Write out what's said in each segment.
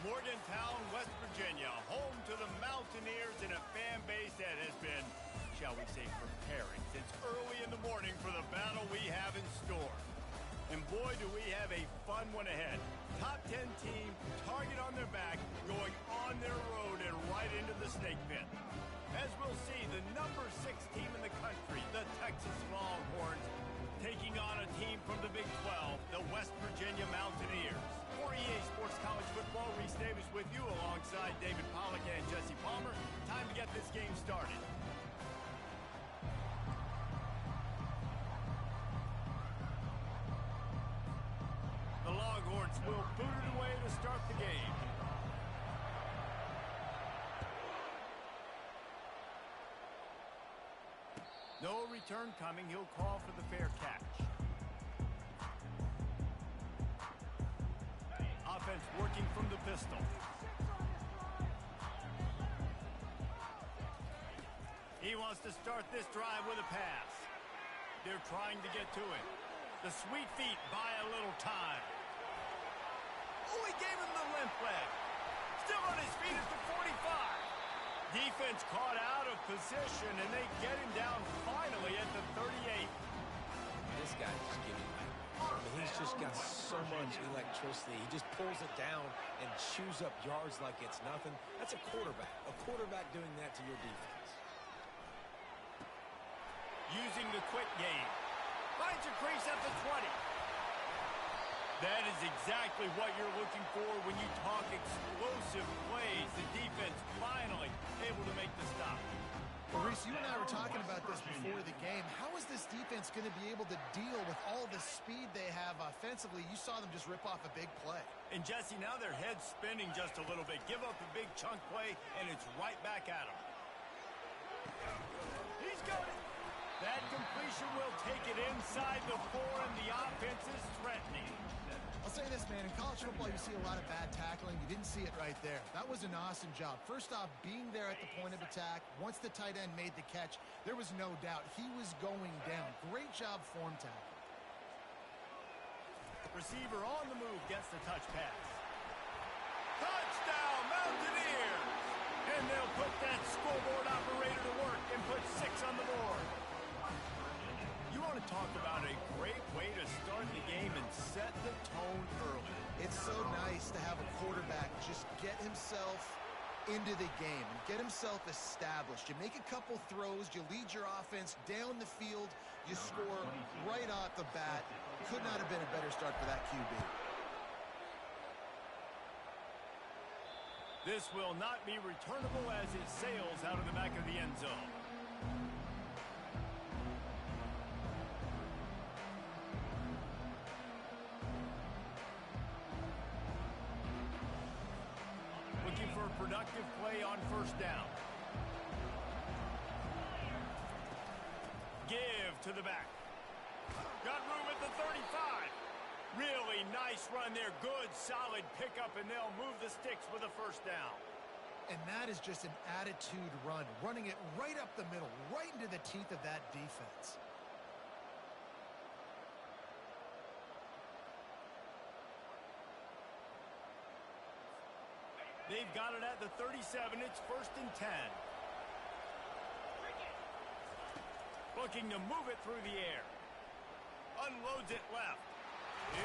Morgantown, West Virginia, home to the Mountaineers and a fan base that has been, shall we say, preparing since early in the morning for the battle we have in store. And boy, do we have a fun one ahead. Top 10 team, target on their back, going on their road and right into the snake pit. As we'll see, the number 6 team in the country, the Texas Longhorns, taking on a team from the Big 12, the West Virginia Mountaineers. For EA Sports College Football, Reese Davis with you alongside David Pollack and Jesse Palmer. Time to get this game started. The Longhorns will boot it away to start the game. No return coming. He'll call for the fair catch. Offense working from the pistol. He wants to start this drive with a pass. They're trying to get to it. The sweet feet buy a little time. Oh, he gave him the limp leg. Still on his feet at the 45. Defense caught out of position, and they get him down finally at the 38. This guy just giving me. He's just got so much electricity. He just pulls it down and chews up yards like it's nothing. That's a quarterback. A quarterback doing that to your defense. Using the quick game. Finds a crease at the 20. That is exactly what you're looking for when you talk explosive plays. The defense finally able to make the stop. Well, Reese, you and I were talking about this before the game. How is this defense going to be able to deal with all the speed they have offensively? You saw them just rip off a big play. And, Jesse, now their head's spinning just a little bit. Give up a big chunk play, and it's right back at them. He's got it. That completion will take it inside the 4, and the offense is threatening. I'll say this, man. In college football, you see a lot of bad tackling. You didn't see it right there. That was an awesome job. First off, being there at the point of attack. Once the tight end made the catch, there was no doubt he was going down. Great job form tackle. Receiver on the move gets the touch pass. Touchdown, Mountaineers! And they'll put that scoreboard operator to work and put 6 on the board. You want to talk about a great way to start the game and set the tone early. It's so nice to have a quarterback just get himself into the game and get himself established. You make a couple throws, you lead your offense down the field, you score right off the bat. Could not have been a better start for that QB. This will not be returnable as it sails out of the back of the end zone. Looking for a productive play on first down. Give to the back. Got room at the 35. Really nice run there. Good, solid pickup, and they'll move the sticks with a first down. And that is just an attitude run, running it right up the middle, right into the teeth of that defense. They've got it at the 37. It's 1st and 10. Looking to move it through the air. Unloads it left.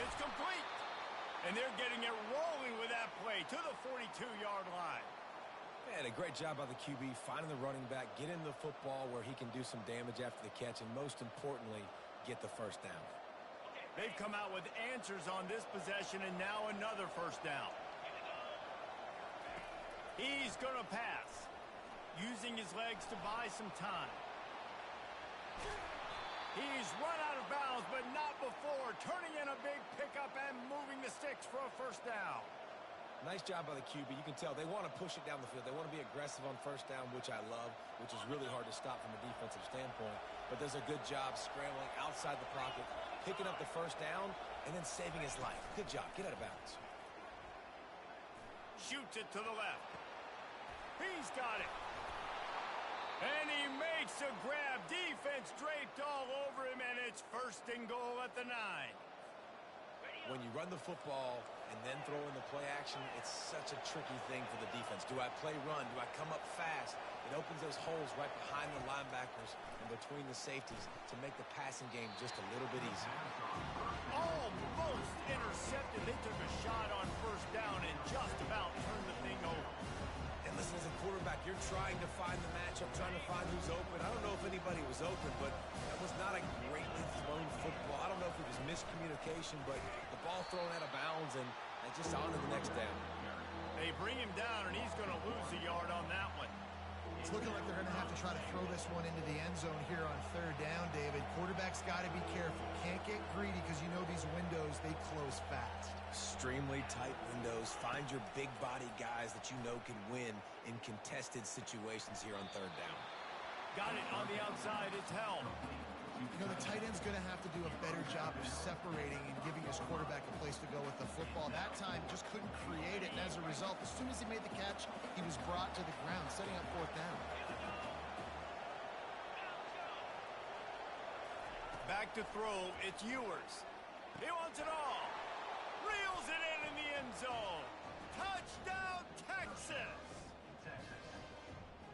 It's complete. And they're getting it rolling with that play to the 42-yard line. Man, a great job by the QB, finding the running back, getting the football where he can do some damage after the catch, and most importantly, get the first down. They've come out with answers on this possession, and now another first down. He's going to pass, using his legs to buy some time. He's run out of bounds, but not before. Turning in a big pickup and moving the sticks for a first down. Nice job by the QB. You can tell they want to push it down the field. They want to be aggressive on first down, which I love, which is really hard to stop from a defensive standpoint. But does a good job scrambling outside the pocket, picking up the first down, and then saving his life. Good job. Get out of bounds. Shoots it to the left. He's got it. And he makes a grab. Defense draped all over him, and it's 1st and goal at the 9. when you run the football and then throw in the play action, it's such a tricky thing for the defense. Do I play run? Do I come up fast? It opens those holes right behind the linebackers and between the safeties to make the passing game just a little bit easier. Almost intercepted. They took a shot on first down and just about turned the thing over. And listen, as a quarterback, you're trying to find the matchup, trying to find who's open. I don't know if anybody was open, but that was not a greatly thrown football. I don't know if it was miscommunication, but the ball thrown out of bounds and just on to the next down. They bring him down, and he's going to lose a yard on that one. It's looking like they're going to have to try to throw this one into the end zone here on third down, David. Quarterback's got to be careful. Can't get greedy because you know these windows, they close fast. Extremely tight windows. Find your big body guys that you know can win in contested situations here on third down. Got it on the outside. It's held. You know, the tight end's going to have to do a better job of separating and giving his quarterback a place to go with the football. That time just couldn't create it, and as a result, as soon as he made the catch, he was brought to the ground, setting up fourth down. Back to throw. It's Ewers. He wants it all. Reels it in the end zone. Touchdown, Texas!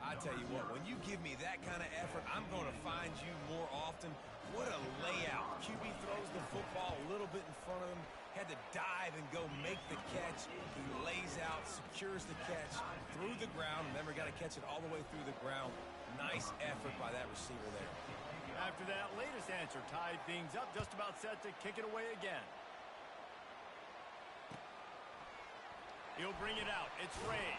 I tell you what, when you give me that kind of effort, I'm going to find you more often. What a layout. QB throws the football a little bit in front of him, had to dive and go make the catch. He lays out, secures the catch through the ground. Remember, got to catch it all the way through the ground. Nice effort by that receiver there. After that latest answer, tied things up, just about set to kick it away again. He'll bring it out. It's Ray.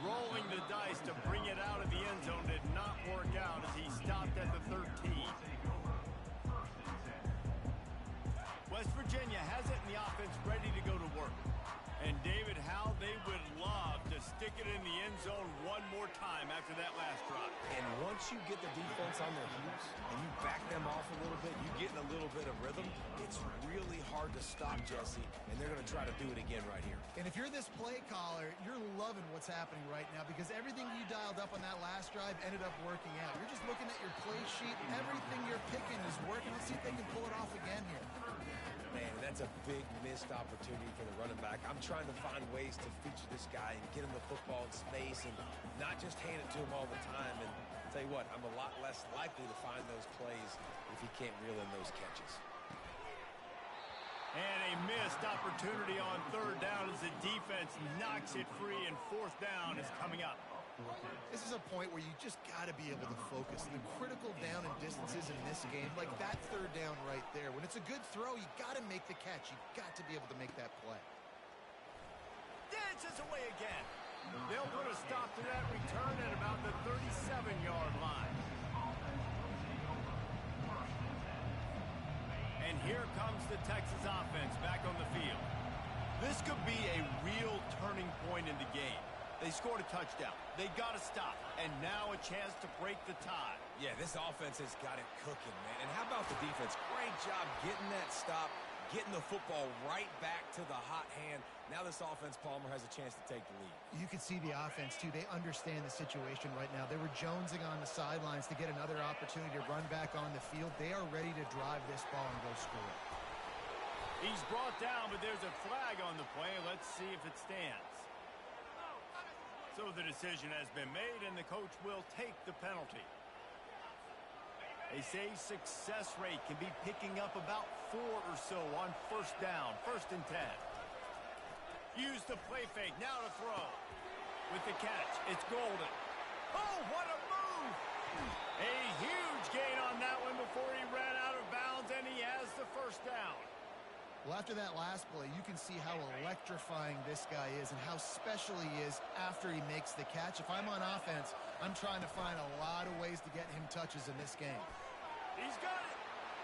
Rolling the dice to bring it out of the end zone did not work out as he stopped at the 13. West Virginia has it in the offense ready to go to work. And David, how they would love to stick it in the end zone one more time after that last drive. And once you get the defense on their heels and you back them off a little bit, you get in a little bit of rhythm, it's really hard to stop, Jesse, and they're going to try to do it again right here. And if you're this play caller, you're loving what's happening right now because everything you dialed up on that last drive ended up working out. You're just looking at your play sheet. Everything you're picking is working. Let's see if they can pull it off again here. Man, that's a big missed opportunity for the running back. I'm trying to find ways to feature this guy and get him the football in space and not just hand it to him all the time. And I'll tell you what, I'm a lot less likely to find those plays if he can't reel in those catches. And a missed opportunity on third down as the defense knocks it free, and fourth down is coming up. This is a point where you just got to be able to focus. The critical down and distances in this game, like that third down right there. When it's a good throw, you got to make the catch. You got to be able to make that play. Dances away again. They'll put a stop to that return at about the 37-yard line. And here comes the Texas offense back on the field. This could be a real turning point in the game. They scored a touchdown. They got to stop. And now a chance to break the tie. Yeah, this offense has got it cooking, man. And how about the defense? Great job getting that stop, getting the football right back to the hot hand. Now this offense, Palmer, has a chance to take the lead. You can see the offense, too. They understand the situation right now. They were jonesing on the sidelines to get another opportunity to run back on the field. They are ready to drive this ball and go score. He's brought down, but there's a flag on the play. Let's see if it stands. So the decision has been made, and the coach will take the penalty. They say success rate can be picking up about 4 or so on first down, 1st and 10. Use the play fake, now to throw. With the catch, it's Golden. Oh, what a move! A huge gain on that one before he ran out of bounds, and he has the first down. Well, after that last play, you can see how electrifying this guy is and how special he is after he makes the catch. If I'm on offense, I'm trying to find a lot of ways to get him touches in this game. He's got it,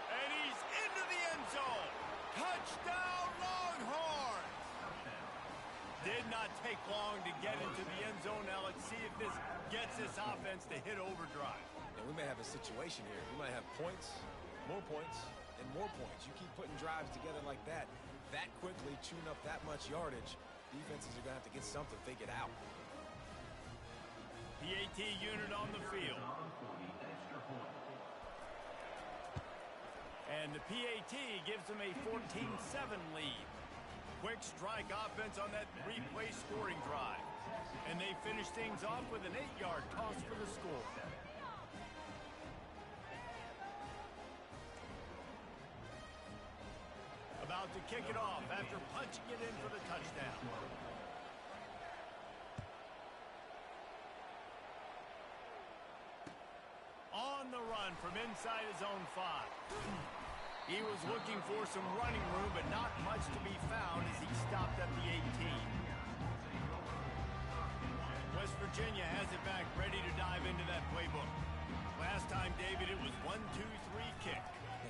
and he's into the end zone. Touchdown, Longhorns! Did not take long to get into the end zone. Now let's see if this gets this offense to hit overdrive. And we may have a situation here. We might have points, more points, and more points. You keep putting drives together like that quickly, tune up that much yardage, defenses are going to have to get something figured out. PAT unit on the field. And And the PAT gives them a 14-7 lead. Quick strike offense on that replay scoring drive. And they finish things off with an 8-yard toss for the score. About to kick it off after punching it in for the touchdown. On the run from inside his own 5. He was looking for some running room, but not much to be found as he stopped at the 18. West Virginia has it back, ready to dive into that playbook. Last time, David, it was 1-2-3 kick.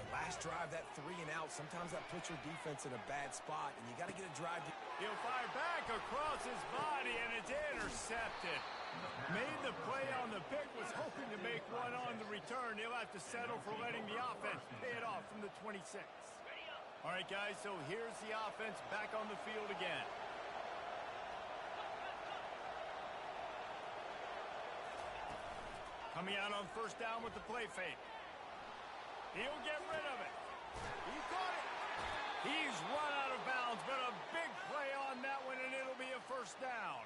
Last drive, that 3 and out, sometimes that puts your defense in a bad spot, and you got to get a drive. He'll fire back across his body, and it's intercepted. Made the play on the pick, was hoping to make one on the return. He'll have to settle for letting the offense pay it off from the 26. All right, guys, so here's the offense back on the field again. Coming out on first down with the play fake. He'll get rid of it. He caught it. He's run out of bounds, but a big play on that one, and it'll be a first down.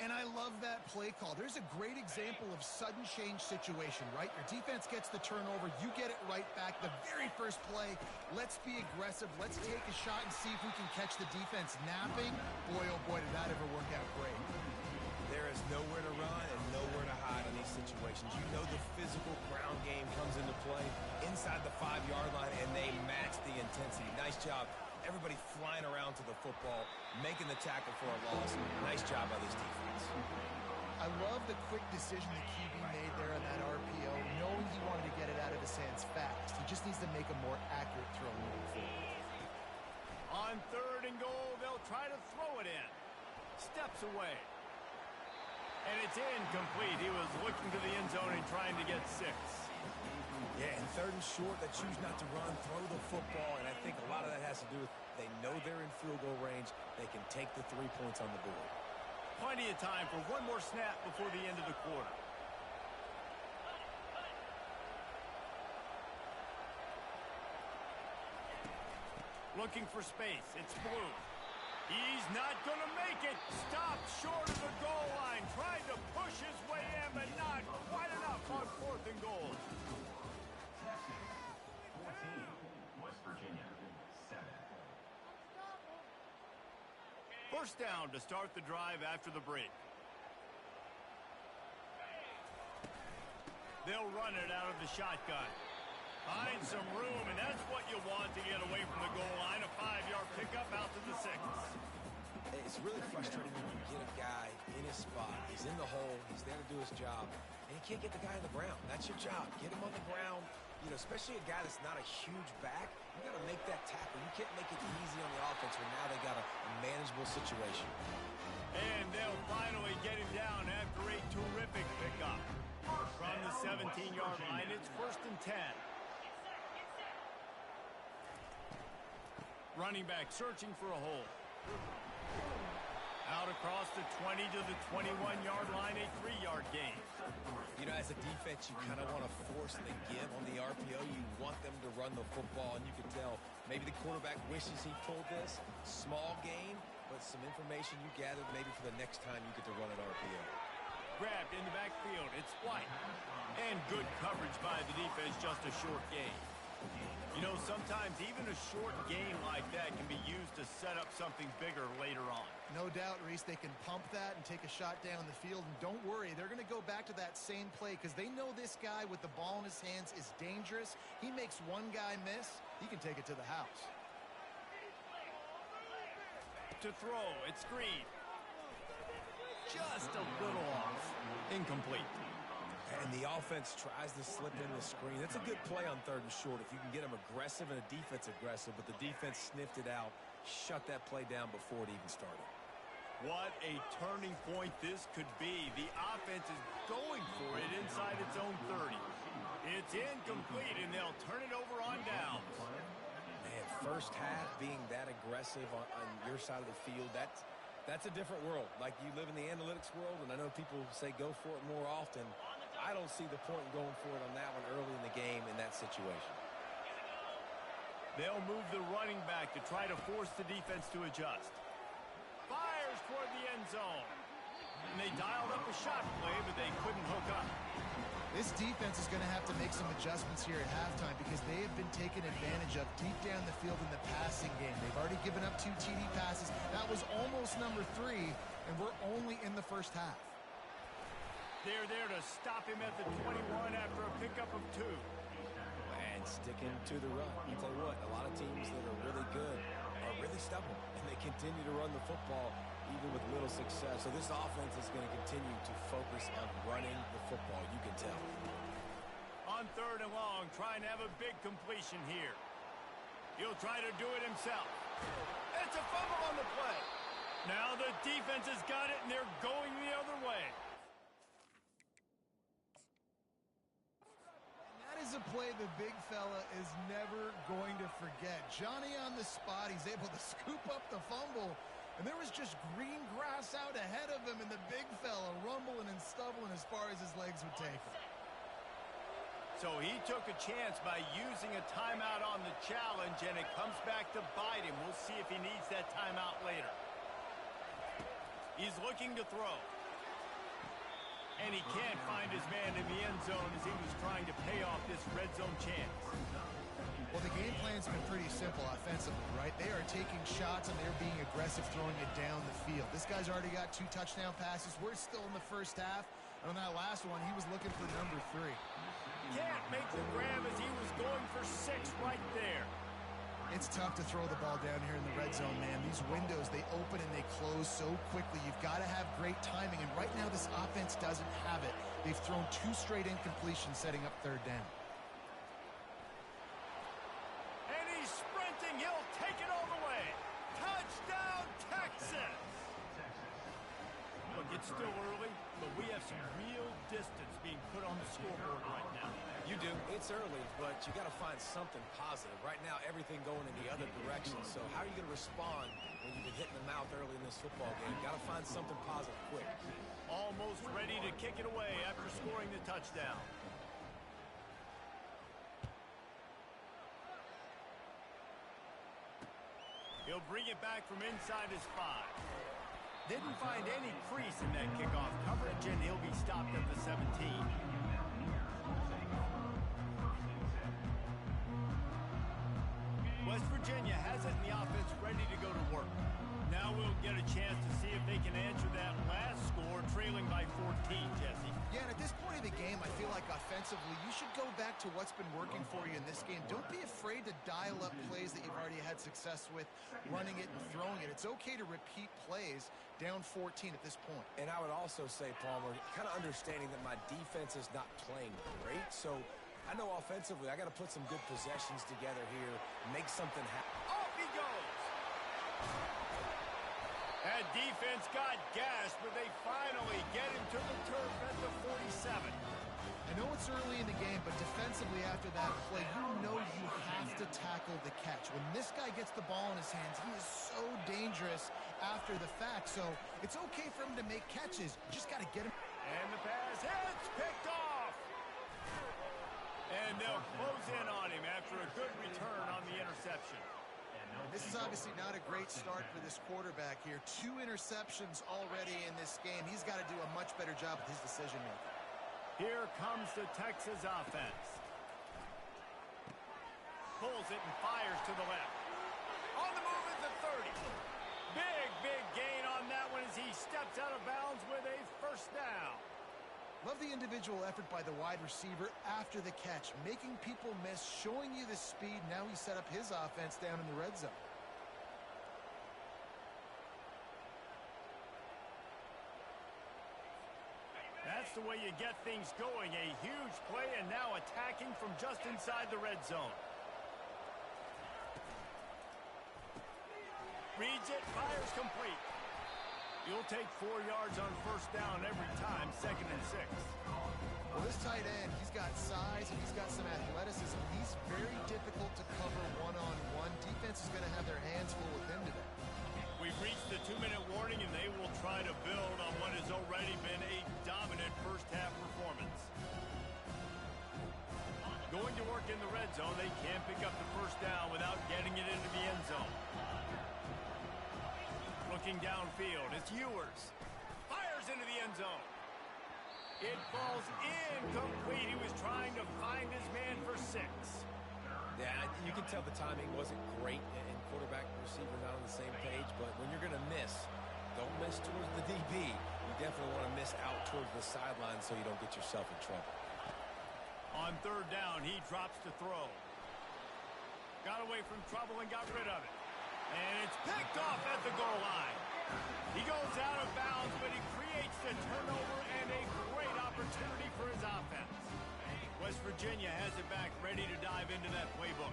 And I love that play call. There's a great example of sudden change situation, right? Your defense gets the turnover. You get it right back. The very first play, let's be aggressive. Let's take a shot and see if we can catch the defense napping. Boy, oh boy, did that ever work out great. There is nowhere to run and nowhere to hide in these situations. You know the physical ground game comes into play inside the 5-yard line, and they match the intensity. Nice job. Everybody flying around to the football, making the tackle for a loss. Nice job by this defense. I love the quick decision the QB made there on that RPO, knowing he wanted to get it out of his hands fast. He just needs to make a more accurate throw moving forward. On 3rd and goal, they'll try to throw it in. Steps away. And it's incomplete. He was looking to the end zone and trying to get 6. Yeah, and 3rd and short, they choose not to run, throw the football, and I think a lot of that has to do with they know they're in field goal range. They can take the 3 points on the board. Plenty of time for one more snap before the end of the quarter. Looking for space. It's Blue. He's not going to make it. Stopped short of the goal line. Tried to push his way in, but not quite enough on 4th and goal. 14, West Virginia, 7. First down to start the drive after the break. They'll run it out of the shotgun. Find some room, and that's what you want to get away from the goal line. A 5-yard pickup out to the 6. It's really frustrating when you get a guy in his spot. He's in the hole. He's there to do his job. And you can't get the guy on the ground. That's your job. Get him on the ground. You know, especially a guy that's not a huge back. You got to make that tackle. You can't make it easy on the offense when now they got a manageable situation. And they'll finally get him down after a terrific pickup. From the 17-yard line, it's 1st and 10. Running back searching for a hole. Out across the 20 to the 21-yard line, a 3-yard gain. You know, as a defense, you kind of want to force the give on the RPO. You want them to run the football, and you can tell maybe the quarterback wishes he pulled this. Small gain, but some information you gathered maybe for the next time you get to run an RPO. Grabbed in the backfield. It's White. And good coverage by the defense, just a short gain. You know, sometimes even a short game like that can be used to set up something bigger later on. No doubt, Reese, they can pump that and take a shot down the field. And don't worry, they're going to go back to that same play because they know this guy with the ball in his hands is dangerous. He makes one guy miss, he can take it to the house. To throw, it's Green. Just a little off. Incomplete. And the offense tries to slip in the screen. That's a good play on 3rd and short if you can get them aggressive and a defense aggressive, but the defense sniffed it out, shut that play down before it even started. What a turning point this could be. The offense is going for it inside its own 30. It's incomplete, and they'll turn it over on downs. Man, first half being that aggressive on your side of the field, that's a different world. Like, you live in the analytics world, and I know people say go for it more often. I don't see the point in going for it on that one early in the game in that situation. They'll move the running back to try to force the defense to adjust. Fires toward the end zone. And they dialed up a shot play, but they couldn't hook up. This defense is going to have to make some adjustments here at halftime because they have been taken advantage of deep down the field in the passing game. They've already given up 2 TD passes. That was almost number 3, and we're only in the first half. They're there to stop him at the 21 after a pickup of 2. And sticking to the run. I tell you what, a lot of teams that are really good are really stubborn, and they continue to run the football even with little success. So this offense is going to continue to focus on running the football, you can tell. On 3rd and long, trying to have a big completion here. He'll try to do it himself. It's a fumble on the play. Now the defense has got it, and they're going the other way. That is a play the big fella is never going to forget. Johnny on the spot. He's able to scoop up the fumble. And there was just green grass out ahead of him, and the big fella rumbling and stumbling as far as his legs would take him. So he took a chance by using a timeout on the challenge, and it comes back to bite him. We'll see if he needs that timeout later. He's looking to throw. And he can't find his man in the end zone as he was trying to pay off this red zone chance. Well, the game plan's been pretty simple offensively, right? They are taking shots, and they're being aggressive, throwing it down the field. This guy's already got 2 touchdown passes. We're still in the first half. And on that last one, he was looking for number 3. Can't make the grab as he was going for 6 right there. It's tough to throw the ball down here in the red zone, man. These windows, they open and they close so quickly. You've got to have great timing, and right now this offense doesn't have it. They've thrown 2 straight incompletions setting up 3rd down. And he's sprinting. He'll take it all the way. Touchdown, Texas! Look, it's still early, but we have some real distance being put on the scoreboard right now. You do. It's early, but you got to find something positive. Right now, everything going in the other direction. So how are you going to respond when you've been hitting the mouth early in this football game? Got to find something positive quick. Almost ready to kick it away after scoring the touchdown. He'll bring it back from inside his 5. Didn't find any crease in that kickoff coverage, and he'll be stopped at the 17. West Virginia has it in the offense ready to go to work. Now we'll get a chance to see if they can answer that last score, trailing by 14, Jesse. Yeah, and at this point in the game, I feel like offensively, you should go back to what's been working for you in this game. Don't be afraid to dial up plays that you've already had success with, running it and throwing it. It's okay to repeat plays down 14 at this point. And I would also say, Palmer, kind of understanding that my defense is not playing great, so I know offensively I got to put some good possessions together here, make something happen. Off he goes! That defense got gassed, but they finally get him to the turf at the 47. I know it's early in the game, but defensively after that play, you know you have to tackle the catch. When this guy gets the ball in his hands, he is so dangerous after the fact. So it's okay for him to make catches. You just got to get him. And the pass hits, picked off. And they'll close in on him after a good return on the interception. This is obviously not a great start for this quarterback here. 2 interceptions already in this game. He's got to do a much better job with his decision-making. Here comes the Texas offense. Pulls it and fires to the left. On the move at the 30. Big gain on that one as he steps out of bounds with a first down. Love the individual effort by the wide receiver after the catch, making people miss, showing you the speed. Now he set up his offense down in the red zone. That's the way you get things going. A huge play, and now attacking from just inside the red zone. Reads it, fires complete. You'll take 4 yards on first down every time, 2nd and 6. Well, this tight end, he's got size and he's got some athleticism. He's very difficult to cover one-on-one. Defense is going to have their hands full with him today. We've reached the 2-minute warning, and they will try to build on what has already been a dominant first-half performance. Going to work work in the red zone. They can't pick up the first down without getting it into the end zone. Looking downfield, it's Ewers. Fires into the end zone. It falls incomplete. He was trying to find his man for 6. Yeah, you can tell the timing wasn't great, and quarterback and receiver not on the same page, but when you're going to miss, don't miss towards the DB. You definitely want to miss out towards the sideline so you don't get yourself in trouble. On third down, he drops to throw. Got away from trouble and got rid of it. And it's picked off at the goal line. He goes out of bounds, but he creates the turnover and a great opportunity for his offense. West Virginia has it back, ready to dive into that playbook.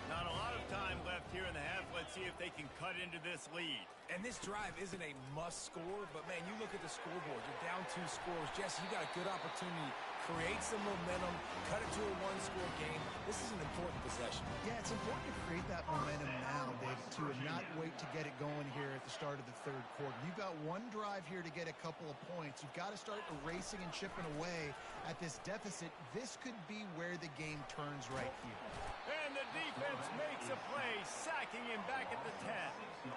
Not a lot of time left here in the half. Let's see if they can cut into this lead. And this drive isn't a must score, but, man, you look at the scoreboard. You're down 2 scores. Jesse, you got a good opportunity. Create some momentum. Cut it to a 1-score game. This is an important possession. Yeah, it's important to create that momentum now, David, too, and not wait to get it going here at the start of the third quarter. You've got one drive here to get a couple of points. You've got to start erasing and chipping away at this deficit. This could be where the game turns right here. And the defense makes a play, sacking him back at the 10.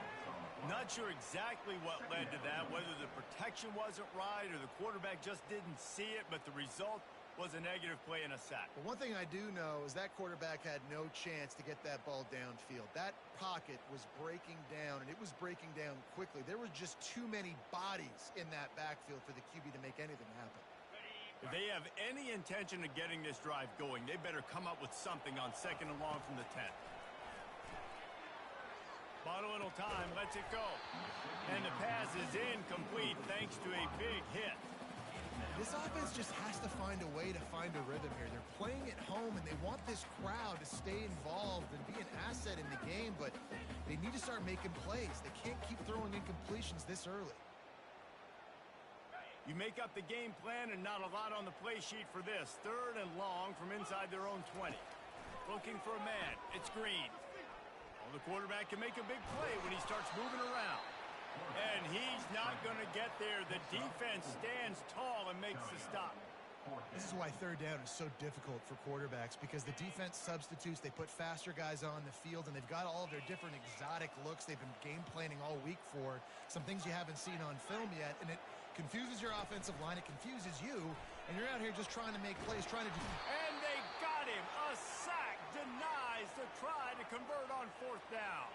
Not sure exactly what led to that, whether the protection wasn't right or the quarterback just didn't see it, but the result was a negative play and a sack. But one thing I do know is that quarterback had no chance to get that ball downfield. That pocket was breaking down, and it was breaking down quickly. There were just too many bodies in that backfield for the QB to make anything happen. If they have any intention of getting this drive going, they better come up with something on 2nd and long from the 10. Bottle little time, lets it go. And the pass is incomplete thanks to a big hit. This offense just has to find a way to find a rhythm here. They're playing at home, and they want this crowd to stay involved and be an asset in the game, but they need to start making plays. They can't keep throwing incompletions this early. You make up the game plan and not a lot on the play sheet for this. 3rd and long from inside their own 20. Looking for a man. It's Green. Well, the quarterback can make a big play when he starts moving around. And he's not going to get there. The defense stands tall and makes the stop. This is why 3rd down is so difficult for quarterbacks, because the defense substitutes. They put faster guys on the field, and they've got all of their different exotic looks they've been game planning all week for, some things you haven't seen on film yet, and it confuses your offensive line. It confuses you, and you're out here just trying to make plays, trying to do... And they got him. A sack denies the try to convert on 4th down.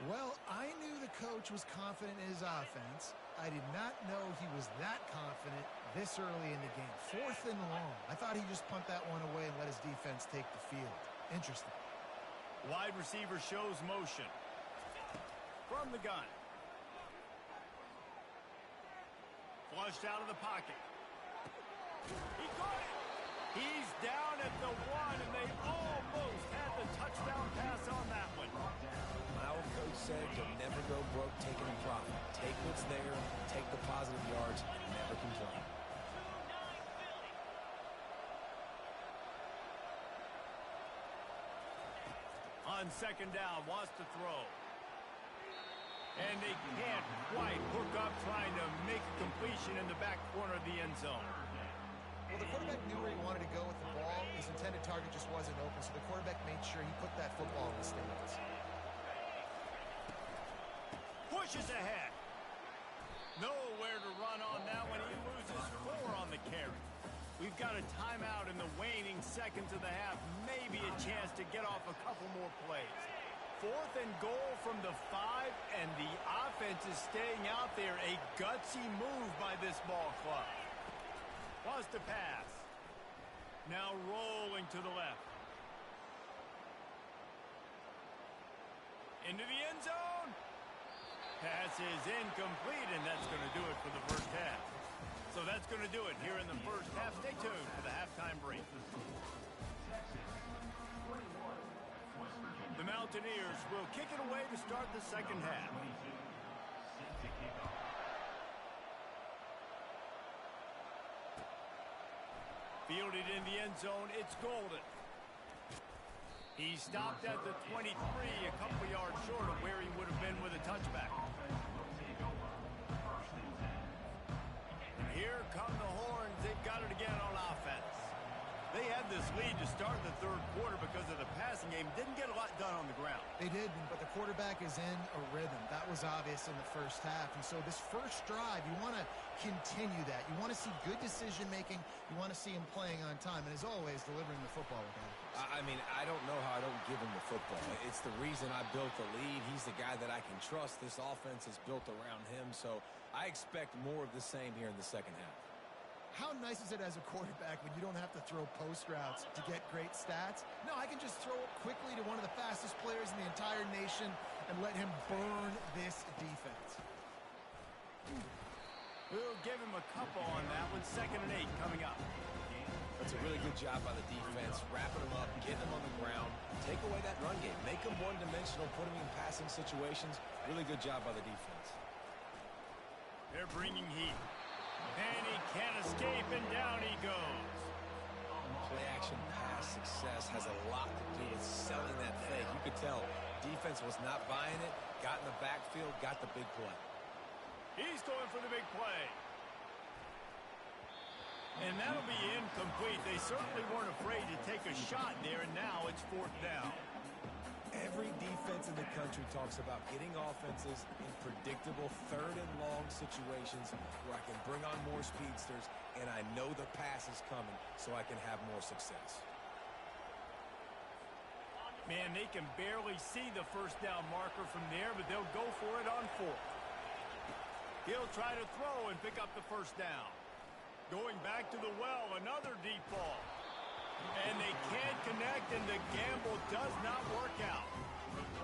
Well, I knew the coach was confident in his offense. I did not know he was that confident this early in the game. 4th and long. I thought he just pumped that one away and let his defense take the field. Interesting. Wide receiver shows motion. From the gun. Flushed out of the pocket. He caught it. He's down at the 1, and they almost had the touchdown pass on that one. My old coach said you'll never go broke taking a profit. Take what's there, take the positive yards, never complain. On 2nd down, wants to throw. And they can't quite hook up, trying to make a completion in the back corner of the end zone. Well, the quarterback knew where he wanted to go with the ball. His intended target just wasn't open, so the quarterback made sure he put that football in the stands. Pushes ahead. Nowhere to run on that one. He loses 4 on the carry. We've got a timeout in the waning seconds of the half. Maybe a chance to get off a couple more plays. 4th and goal from the 5, and the offense is staying out there. A gutsy move by this ball club. Wants to pass. Now rolling to the left. Into the end zone. Pass is incomplete, and that's going to do it for the first half. So that's going to do it here in the first half. Stay tuned for the halftime break. The Mountaineers will kick it away to start the second half. Fielded in the end zone, it's Golden. He stopped at the 23, a couple yards short of where he would have been with a touchback. And here come the Horns. They've got it again on offense. They had this lead to start the third quarter. They did, but the quarterback is in a rhythm. That was obvious in the first half. And so this first drive, you want to continue that. You want to see good decision-making. You want to see him playing on time. And as always, delivering the football with adequacy. I mean, I don't know how I don't give him the football. It's the reason I built the lead. He's the guy that I can trust. This offense is built around him. So I expect more of the same here in the second half. How nice is it as a quarterback when you don't have to throw post routes to get great stats? No, I can just throw it quickly to one of the fastest players in the entire nation and let him burn this defense. We'll give him a couple on that one. 2nd and 8 coming up. That's a really good job by the defense, wrapping them up, getting them on the ground, take away that run game, make them one-dimensional, put them in passing situations. Really good job by the defense. They're bringing heat. And he can't escape, and down he goes. Play-action pass success has a lot to do with selling that fake. You could tell defense was not buying it, got in the backfield, got the big play. He's going for the big play. And that'll be incomplete. They certainly weren't afraid to take a shot there, and now it's 4th down. Every defense in the country talks about getting offenses in predictable 3rd and long situations where I can bring on more speedsters and I know the pass is coming so I can have more success. Man, they can barely see the 1st down marker from there, but they'll go for it on 4th. He'll try to throw and pick up the 1st down. Going back to the well, another deep ball. And they can't connect, and the gamble does not work out.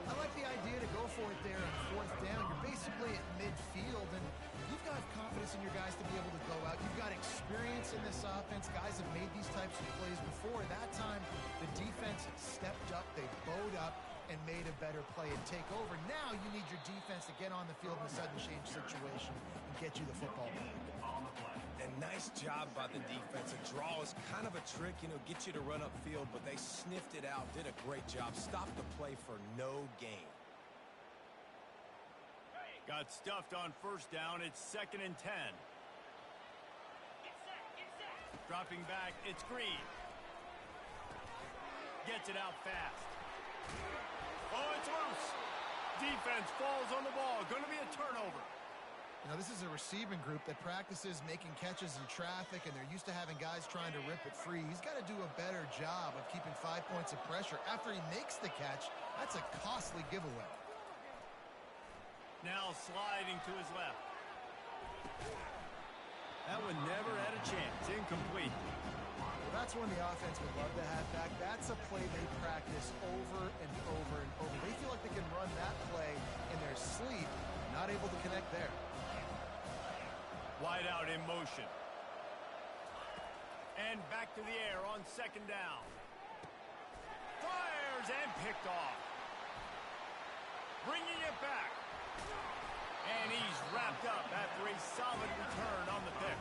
I like the idea to go for it there on 4th down. You're basically at midfield, and you've got confidence in your guys to be able to go out. You've got experience in this offense. Guys have made these types of plays before. That time, the defense stepped up. They bowed up and made a better play and take over. Now you need your defense to get on the field in a sudden change situation and get you the football back. And nice job by the defense. A draw is kind of a trick, get you to run upfield, but they sniffed it out, did a great job. Stopped the play for no gain. Got stuffed on 1st down. It's 2nd and 10. Dropping back, it's Green. Gets it out fast. Oh, it's loose. Defense falls on the ball. Going to be a turnover. This is a receiving group that practices making catches in traffic, and they're used to having guys trying to rip it free. He's got to do a better job of keeping 5 points of pressure. After he makes the catch, that's a costly giveaway. Now sliding to his left. That one never had a chance. Incomplete. Well, that's one the offense would love to have back. That's a play they practice over and over and over. They feel like they can run that play in their sleep, not able to connect there. Wide out in motion. And back to the air on 2nd down. Fires and picked off. Bringing it back. And he's wrapped up after a solid return on the pick.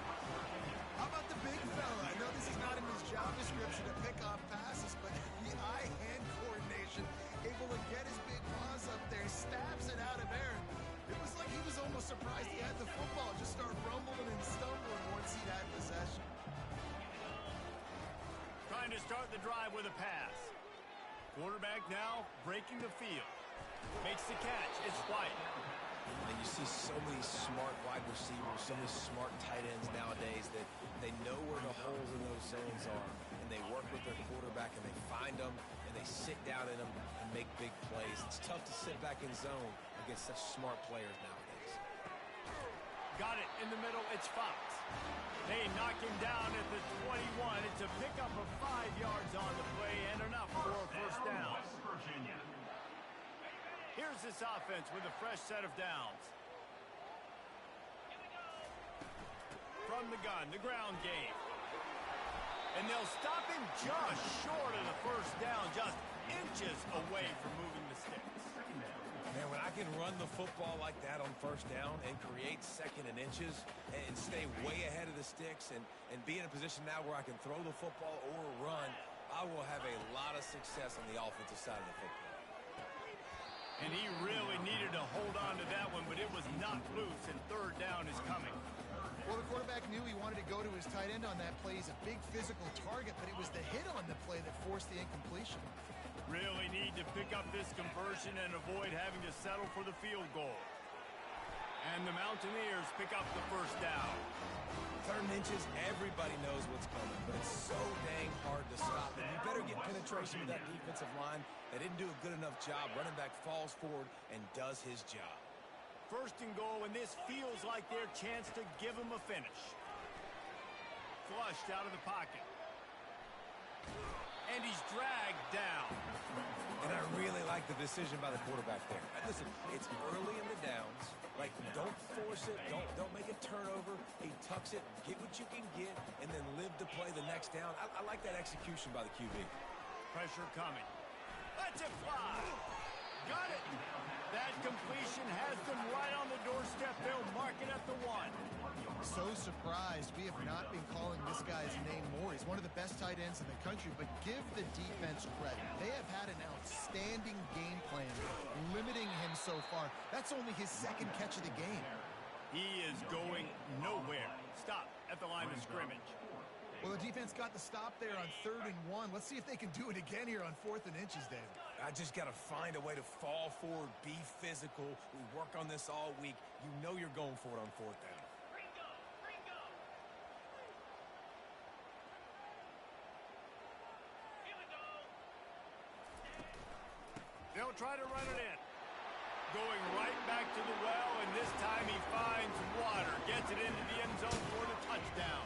How about the big fella? I know this is not in his job description to pick off passes, but the eye-hand coordination, able to get his big paws up there, stabs it out of Aaron. It was like he was almost surprised he had the football, just start rumbling and stumbling once he had possession. Trying to start the drive with a pass. Quarterback now breaking the field. Makes the catch. It's White. And you see so many smart wide receivers, so many smart tight ends nowadays that they know where the holes in those zones are, and they work with their quarterback, and they find them, and they sit down in them and make big plays. It's tough to sit back in zone against such smart players nowadays. Got it in the middle. It's Fox. They knock him down at the 21. It's a pickup of 5 yards on the play and enough for a 1st down. West Virginia. Here's this offense with a fresh set of downs. From the gun, the ground game. And they'll stop him just short of the 1st down, just inches away from moving the sticks. Man, when I can run the football like that on 1st down and create 2nd and inches and stay way ahead of the sticks and be in a position now where I can throw the football or run, I will have a lot of success on the offensive side of the football. And he really needed to hold on to that one, but it was knocked loose, and 3rd down is coming. Well, the quarterback knew he wanted to go to his tight end on that play. He's a big physical target, but it was the hit on the play that forced the incompletion. Really need to pick up this conversion and avoid having to settle for the field goal. And the Mountaineers pick up the first down. 3rd and inches, everybody knows what's coming, but it's so dang hard to stop. And you better get penetration with that defensive line. They didn't do a good enough job. Running back falls forward and does his job. 1st and goal, and this feels like their chance to give them a finish. Flushed out of the pocket. And he's dragged down. And I really like the decision by the quarterback there. Listen, it's early in the downs. Like, don't force it. Don't make a turnover. He tucks it, get what you can get, and then live to play the next down. I like that execution by the QB. Pressure coming. Let's it fly. Got it. That completion has them right on the doorstep. They'll mark it at the 1. So surprised we have not been calling this guy's name more. He's one of the best tight ends in the country, but give the defense credit. They have had an outstanding game plan limiting him so far. That's only his 2nd catch of the game. He is going nowhere. Stop at the line of scrimmage. Well, the defense got the stop there on 3rd and 1. Let's see if they can do it again here on 4th and inches, David. I just got to find a way to fall forward, be physical. We work on this all week. You know you're going for it on 4th down. They'll try to run it in. Going right back to the well, and this time he finds water. Gets it into the end zone for the touchdown.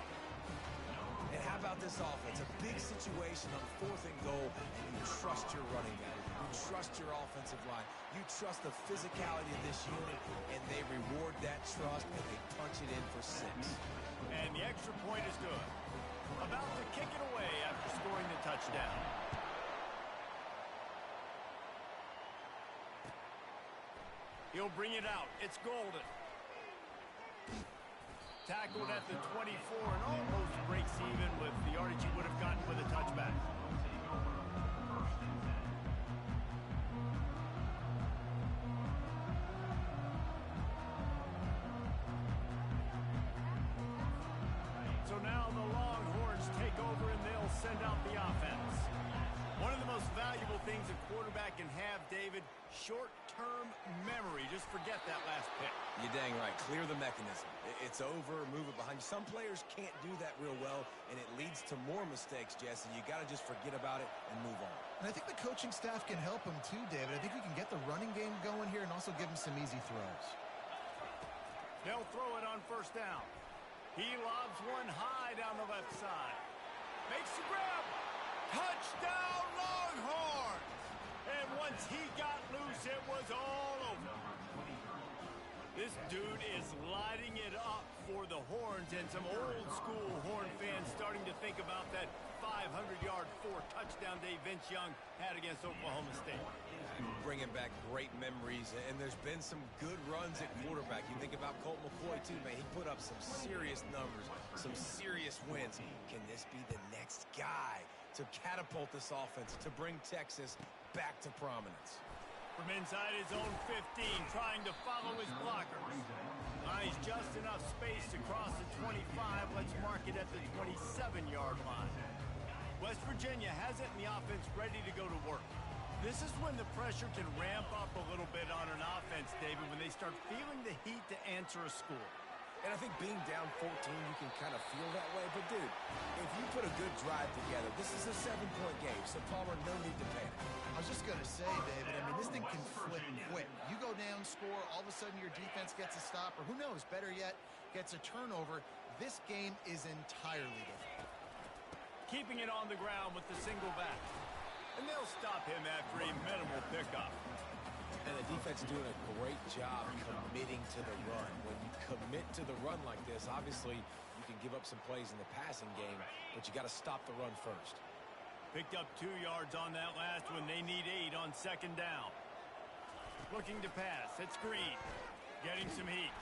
And how about this offense? A big situation on 4th and goal, and you trust your running back. You trust your offensive line. You trust the physicality of this unit, and they reward that trust, and they punch it in for 6. And the extra point is good. About to kick it away after scoring the touchdown. He'll bring it out. It's Golden. Tackled at the 24 and almost breaks even with the yardage he would have gotten with a touchback. So now the Longhorns take over and they'll send out the offense. One of the most valuable things a quarterback can have, David, short-term memory. Just forget that last pick. You're dang right. Clear the mechanism. It's over, move it behind you. Some players can't do that real well, and it leads to more mistakes, Jesse. You got to just forget about it and move on. And I think the coaching staff can help him too, David. I think we can get the running game going here and also give him some easy throws. They'll throw it on 1st down. He lobs one high down the left side. Makes the grab. Touchdown, Longhorns! And once he got loose, it was all over. This dude is lighting it up for the Horns, and some old-school Horn fans starting to think about that 500-yard, 4-touchdown day Vince Young had against Oklahoma State. Bringing back great memories, and there's been some good runs at quarterback. You think about Colt McCoy, too, man. He put up some serious numbers, some serious wins. Can this be the next guy to catapult this offense, to bring Texas back to prominence? From inside his own 15, trying to follow his blockers. Buys just enough space to cross the 25. Let's mark it at the 27-yard line. West Virginia has it in the offense ready to go to work. This is when the pressure can ramp up a little bit on an offense, David, when they start feeling the heat to answer a score. And I think being down 14, you can kind of feel that way. But, dude, if you put a good drive together, this is a 7-point game, so Palmer, no need to panic. I was just going to say, David, I mean, this thing can flip quick. You go down, score, all of a sudden your defense gets a stop, or who knows, better yet, gets a turnover. This game is entirely different. Keeping it on the ground with the single back. And they'll stop him after a minimal pickup. And the defense doing a great job committing to the run. When you commit to the run like this, obviously you can give up some plays in the passing game, but you got to stop the run first. Picked up 2 yards on that last one. They need 8 on 2nd down. Looking to pass. It's Green. Getting some heat.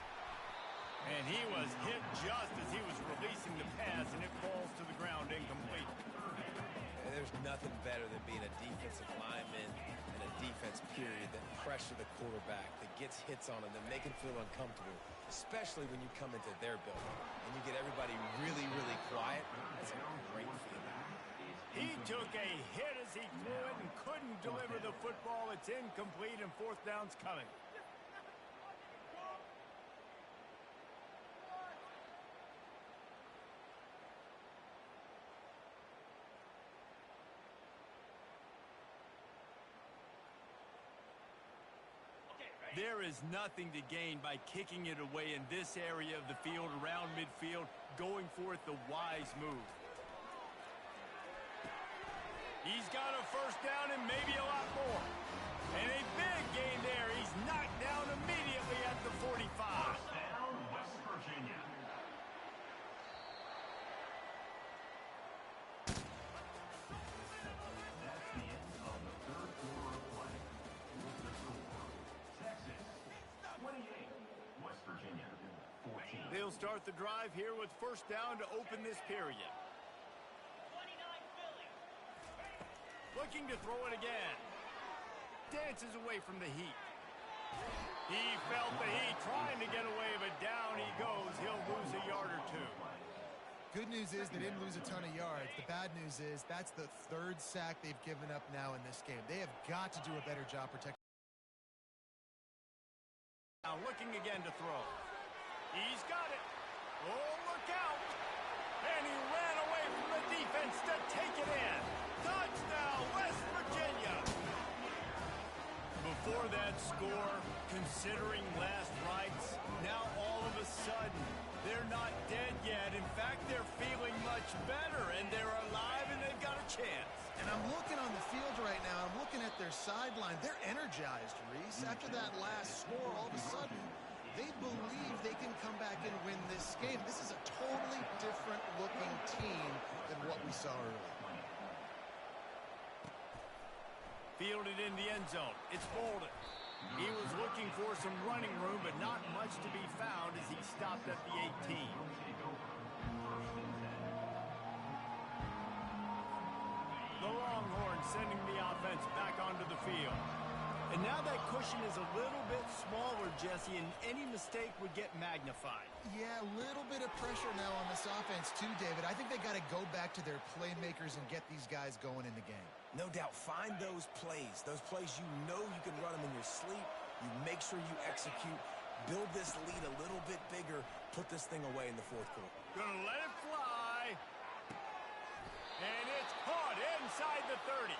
And he was hit just as he was releasing the pass, and it falls to the ground incomplete. And there's nothing better than being a defensive lineman and a defense period that pressure the quarterback, that gets hits on him, that make him feel uncomfortable, especially when you come into their building and you get everybody really, really quiet. That's a great feeling. He took a hit as he threw it and couldn't deliver the football. It's incomplete, and fourth down's coming. There is nothing to gain by kicking it away in this area of the field around midfield, going for it the wise move. He's got a first down and maybe a lot more. And a big gain there. He's knocked down immediately at the 45. First down, West Virginia. That's the end of the third quarter of play. With the score, Texas 28, West Virginia 14. They'll start the drive here with first down to open this period. Looking to throw it again. Dances away from the heat. He felt the heat trying to get away, but down he goes. He'll lose a yard or two. Good news is they didn't lose a ton of yards. The bad news is that's the third sack they've given up now in this game. They have got to do a better job protecting. Now looking again to throw. He's got it. Oh, look out. And he ran away from the defense to take it in. Touchdown, West Virginia. Before that score, considering last rites, now all of a sudden, they're not dead yet. In fact, they're feeling much better, and they're alive, and they've got a chance. And I'm looking on the field right now. I'm looking at their sideline. They're energized, Reese. After that last score, all of a sudden, they believe they can come back and win this game. This is a totally different looking team than what we saw earlier. Fielded in the end zone. It's Bolden. He was looking for some running room, but not much to be found as he stopped at the 18. The Longhorns sending the offense back onto the field. And now that cushion is a little bit smaller, Jesse, and any mistake would get magnified. Yeah, a little bit of pressure now on this offense too, David. I think they got to go back to their playmakers and get these guys going in the game. No doubt, find those plays you know you can run them in your sleep. You make sure you execute, build this lead a little bit bigger, put this thing away in the fourth quarter. Gonna let it fly. And it's caught inside the 30.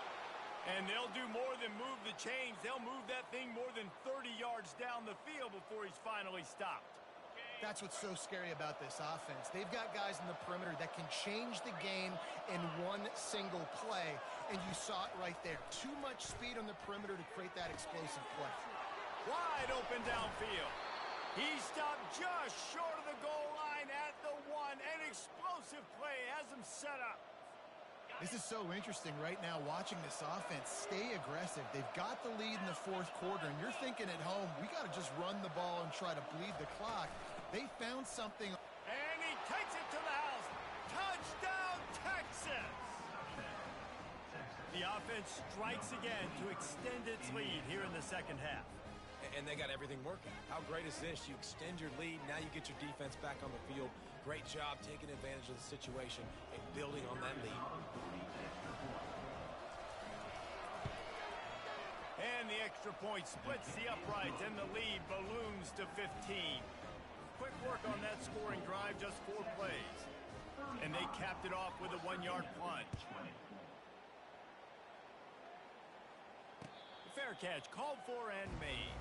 And they'll do more than move the chains. They'll move that thing more than 30 yards down the field before he's finally stopped. That's what's so scary about this offense. They've got guys in the perimeter that can change the game in one single play, and you saw it right there. Too much speed on the perimeter to create that explosive play. Wide open downfield. He stopped just short of the goal line at the 1. An explosive play has him set up. This is so interesting right now watching this offense stay aggressive. They've got the lead in the fourth quarter, and you're thinking at home, we got to just run the ball and try to bleed the clock. They found something. And he takes it to the house. Touchdown, Texas! The offense strikes again to extend its lead here in the second half. And they got everything working. How great is this? You extend your lead, now you get your defense back on the field. Great job taking advantage of the situation and building on that lead. And the extra point splits the uprights, and the lead balloons to 15. Quick work on that scoring drive, just 4 plays. And they capped it off with a 1-yard plunge. Fair catch, called for and made.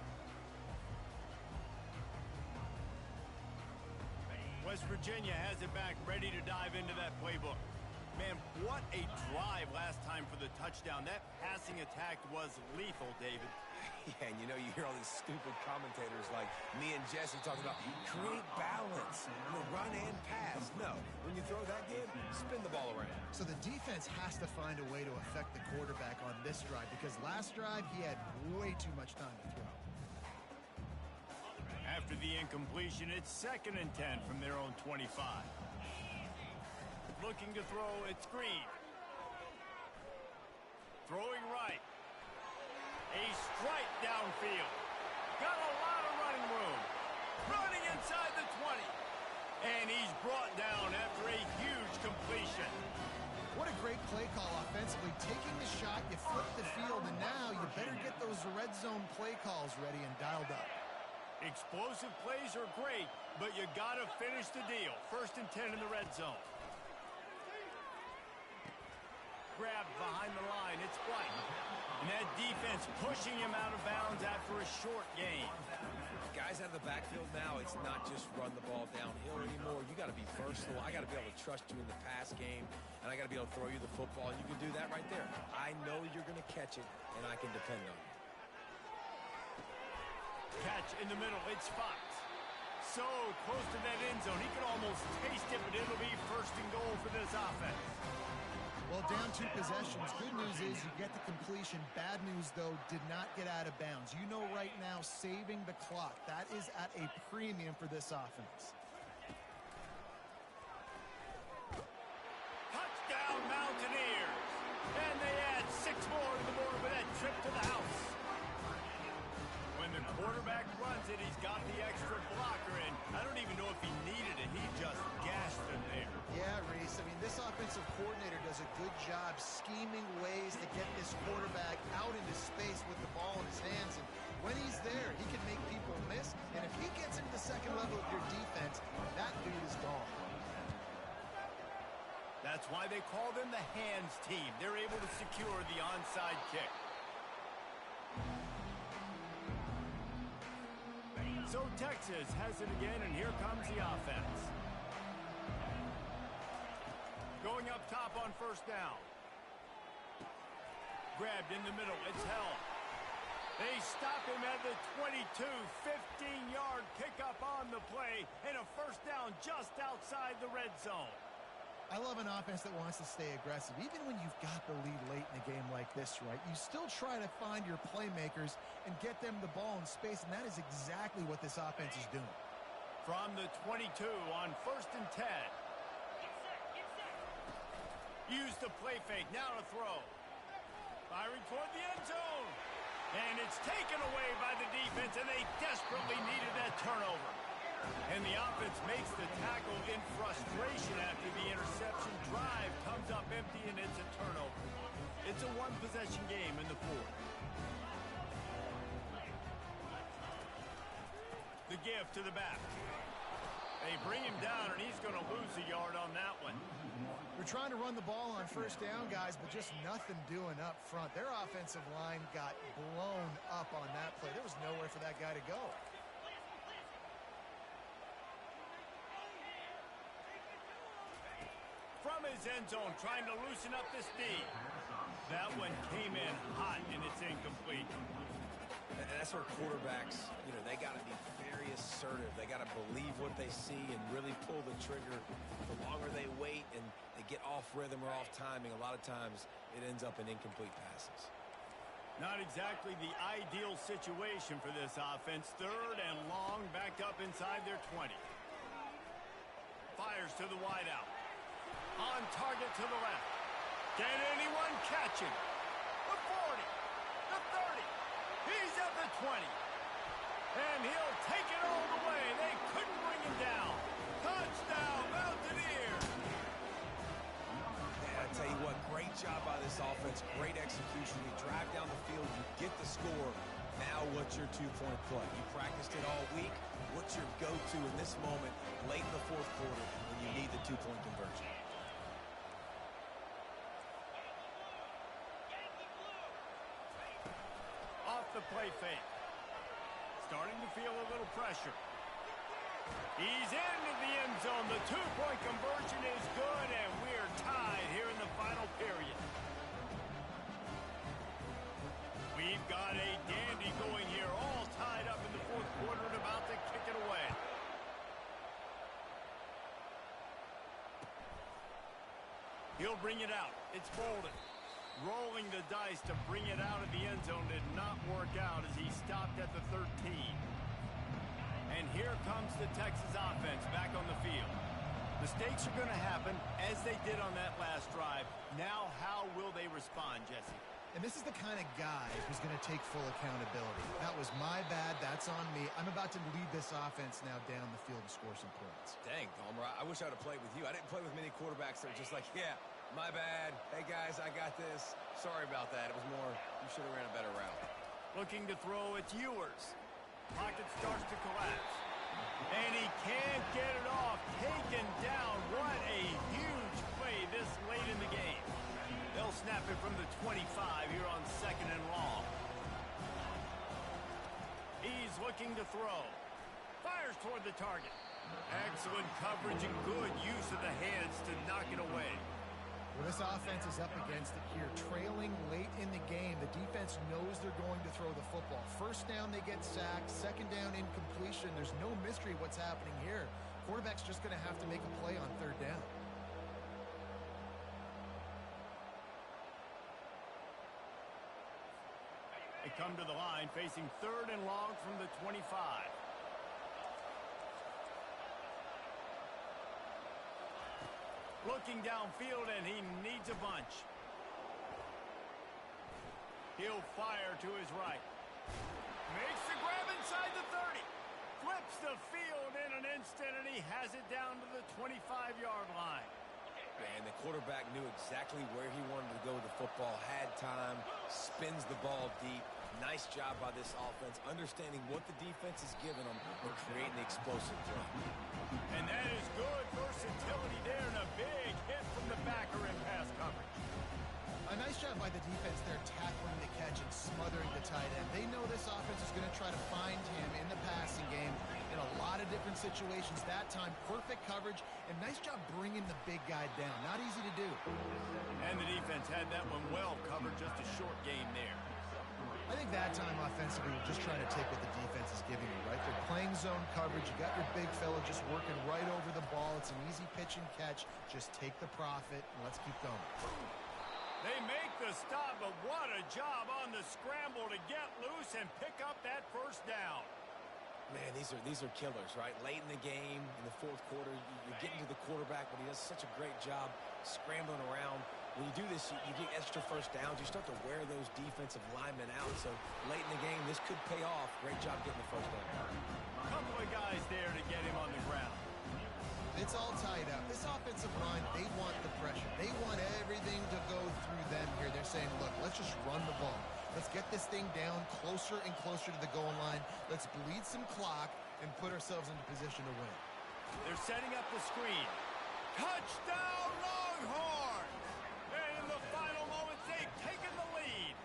West Virginia has it back, ready to dive into that playbook. Man, what a drive last time for the touchdown. That passing attack was lethal, David. Yeah, and you know, you hear all these stupid commentators like me and Jesse talking about create balance, run and pass. No, when you throw that good, spin the ball around. So the defense has to find a way to affect the quarterback on this drive, because last drive he had way too much time to throw. After the incompletion, it's 2nd and 10 from their own 25. Looking to throw, it's Green. Throwing right. A strike downfield. Got a lot of running room. Running inside the 20. And he's brought down after a huge completion. What a great play call offensively. Taking the shot, you flip the field, and now you better get those red zone play calls ready and dialed up. Explosive plays are great, but you got to finish the deal. 1st and 10 in the red zone. Grabbed behind the line. It's White. And that defense pushing him out of bounds after a short gain. Guys out of the backfield now, it's not just run the ball downhill anymore. You got to be versatile. I got to be able to trust you in the pass game, and I got to be able to throw you the football, and you can do that right there. I know you're going to catch it, and I can depend on you. Catch in the middle. It's Fox. So close to that end zone. He could almost taste it, but it'll be 1st and goal for this offense. Well, down 2 possessions. Good news is you get the completion. Bad news, though, did not get out of bounds. You know right now, saving the clock. That is at a premium for this offense. Touchdown, Mountaineers. And they add 6 more to the board with that trip to the house. When the quarterback runs it, he's got the extra blocker in. I don't even know if he needed it. He just gashed them there. Yeah, Reese. I mean, this offensive coordinator does a good job scheming ways to get this quarterback out into space with the ball in his hands. And when he's there, he can make people miss. And if he gets into the second level of your defense, that dude is gone. That's why they call them the hands team. They're able to secure the onside kick. So Texas has it again, and here comes the offense. Going up top on 1st down. Grabbed in the middle. It's held. They stop him at the 22. 15-yard pickup on the play, and a 1st down just outside the red zone. I love an offense that wants to stay aggressive. Even when you've got the lead late in a game like this, right, you still try to find your playmakers and get them the ball in space, and that is exactly what this offense is doing. From the 22 on 1st and 10. Use the play fake. Now to throw. Firing toward the end zone. And it's taken away by the defense, and they desperately needed that turnover. And the offense makes the tackle in frustration after the interception. Drive comes up empty, and it's a turnover. It's a 1-possession game in the 4th. The give to the back. They bring him down, and he's going to lose a yard on that one. We're trying to run the ball on 1st down, guys, but just nothing doing up front. Their offensive line got blown up on that play. There was nowhere for that guy to go. From his end zone, trying to loosen up this D. That one came in hot, and it's incomplete. And that's where quarterbacks, they got to be very assertive. They got to believe what they see and really pull the trigger. The longer they wait and they get off rhythm or off timing, a lot of times it ends up in incomplete passes. Not exactly the ideal situation for this offense. 3rd and long, backed up inside their 20. Fires to the wideout. On target to the left. Can anyone catch him? The 40. The 30. He's at the 20. And he'll take it all the way. They couldn't bring him down. Touchdown, Mountaineers. Yeah, I tell you what, great job by this offense. Great execution. You drive down the field, you get the score. Now what's your 2-point play? You practiced it all week. What's your go-to in this moment late in the 4th quarter when you need the 2-point conversion? Off the play fake. Starting to feel a little pressure. He's into the end zone. The 2-point conversion is good, and we're tied here in the final period. We've got a dandy going here, all tied up in the 4th quarter and about to kick it away. He'll bring it out. It's Bolden. Rolling the dice to bring it out of the end zone did not work out as he stopped at the 13. And here comes the Texas offense back on the field. Mistakes are going to happen as they did on that last drive. Now how will they respond, Jesse? And this is the kind of guy who's going to take full accountability. That was my bad. That's on me. I'm about to lead this offense now down the field and score some points. Dang, Palmer, I wish I would have played with you. I didn't play with many quarterbacks that are just like, yeah, my bad. Hey, guys, I got this. Sorry about that. It was more, you should have ran a better route. Looking to throw, it's Ewers. Pocket starts to collapse. And he can't get it off. Taken down. What a huge play this late in the game. They'll snap it from the 25 here on 2nd and long. He's looking to throw. Fires toward the target. Excellent coverage and good use of the hands to knock it away. Well, this offense is up against it here. Trailing late in the game, the defense knows they're going to throw the football. First down, they get sacked. Second down, incompletion. There's no mystery what's happening here. Quarterback's just going to have to make a play on 3rd down. They come to the line facing 3rd and long from the 25. Looking downfield, and he needs a bunch. He'll fire to his right. Makes the grab inside the 30. Flips the field in an instant, and he has it down to the 25-yard line. And the quarterback knew exactly where he wanted to go with the football, had time, spins the ball deep. Nice job by this offense, understanding what the defense is giving them and creating the explosive play. And that is good versatility there, and a big hit from the backer in pass coverage. A nice job by the defense there tackling the catch and smothering the tight end. They know this offense is going to try to find him in the passing game in a lot of different situations. That time, perfect coverage, and nice job bringing the big guy down. Not easy to do. And the defense had that one well covered, just a short gain there. I think that time offensively, you're just trying to take what the defense is giving you, right? They're playing zone coverage. You got your big fella just working right over the ball. It's an easy pitch and catch. Just take the profit, and let's keep going. They make the stop, but what a job on the scramble to get loose and pick up that 1st down. Man, these are killers, right? Late in the game, in the 4th quarter, you're getting to the quarterback, but he does such a great job scrambling around. When you do this, you get extra 1st downs. You start to wear those defensive linemen out. So late in the game, this could pay off. Great job getting the 1st down. Couple of guys there to get him on the ground. It's all tied up. This offensive line, they want the pressure. They want everything to go through them here. They're saying, look, let's just run the ball. Let's get this thing down closer and closer to the goal line. Let's bleed some clock and put ourselves into position to win. They're setting up the screen. Touchdown, Longhorns! And in the final moments, they've taken the lead.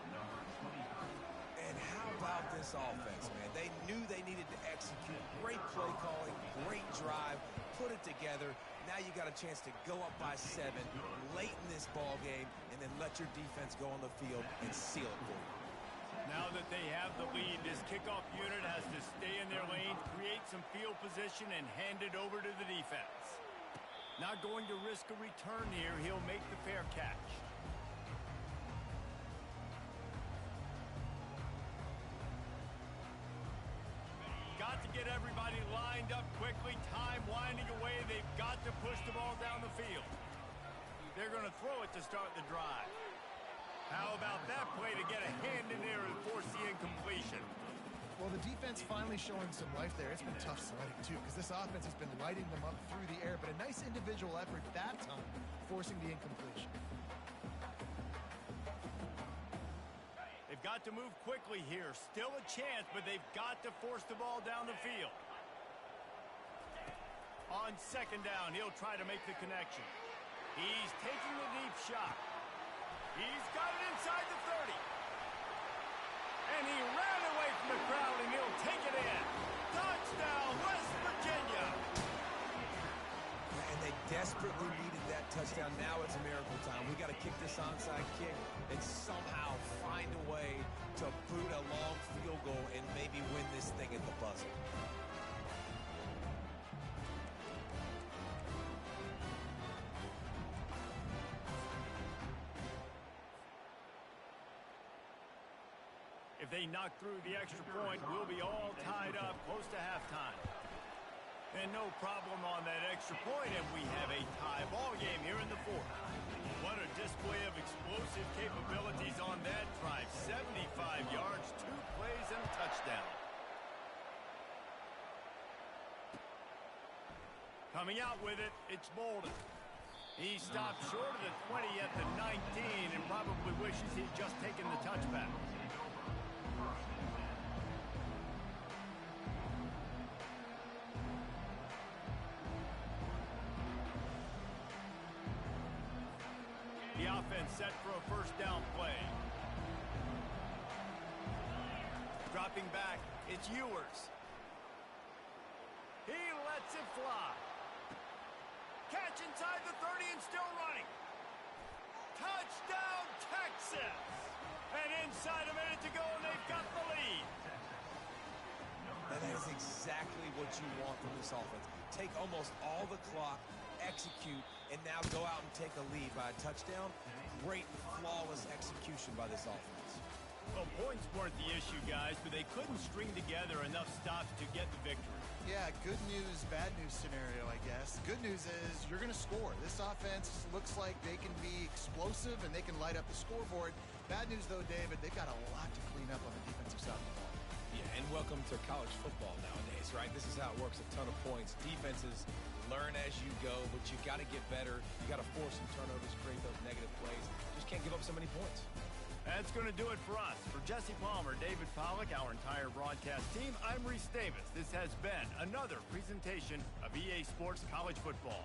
And how about this offense, man? They knew they needed to execute. Great play calling, great drive, put it together. Now you got a chance to go up by 7 late in this ball game and then let your defense go on the field and seal it for you. Now that they have the lead, this kickoff unit has to stay in their lane, create some field position, and hand it over to the defense. Not going to risk a return here. He'll make the fair catch. Got to get everybody lined up quickly. Time winding away. They've got to push the ball down the field. They're going to throw it to start the drive. How about that play to get a hand in there and force the incompletion? Well, the defense finally showing some life there. It's been tough sledding, too, because this offense has been lighting them up through the air, but a nice individual effort that time, forcing the incompletion. They've got to move quickly here. Still a chance, but they've got to force the ball down the field. On 2nd down, he'll try to make the connection. He's taking the deep shot. He's got it inside the 30. And he ran away from the crowd, and he'll take it in. Touchdown, West Virginia. And they desperately needed that touchdown. Now it's a miracle time. We got to kick this onside kick and somehow find a way to boot a long field goal and maybe win this thing at the buzzer. If they knock through the extra point, we'll be all tied up close to halftime. And no problem on that extra point, and we have a tie ball game here in the 4th. What a display of explosive capabilities on that drive. 75 yards, 2 plays, and a touchdown. Coming out with it, it's Bolden. He stopped short of the 20 at the 19 and probably wishes he'd just taken the touchback. The offense set for a first down play. Dropping back, it's Ewers. He lets it fly. Catch inside the 30 and still running. Touchdown, Texas! And inside a minute to go, and they've got the lead. And that is exactly what you want from this offense. Take almost all the clock, execute, and now go out and take a lead by a touchdown. Great, flawless execution by this offense. Well, points weren't the issue, guys, but they couldn't string together enough stops to get the victory. Yeah, good news, bad news scenario, I guess. Good news is you're going to score. This offense looks like they can be explosive and they can light up the scoreboard. Bad news, though, David, they've got a lot to clean up on the defensive side of the ball. Yeah, and welcome to college football nowadays, right? This is how it works, a ton of points. Defenses learn as you go, but you got to get better. You got to force some turnovers, create those negative plays. Just can't give up so many points. That's going to do it for us. For Jesse Palmer, David Pollack, our entire broadcast team, I'm Reese Davis. This has been another presentation of EA Sports College Football.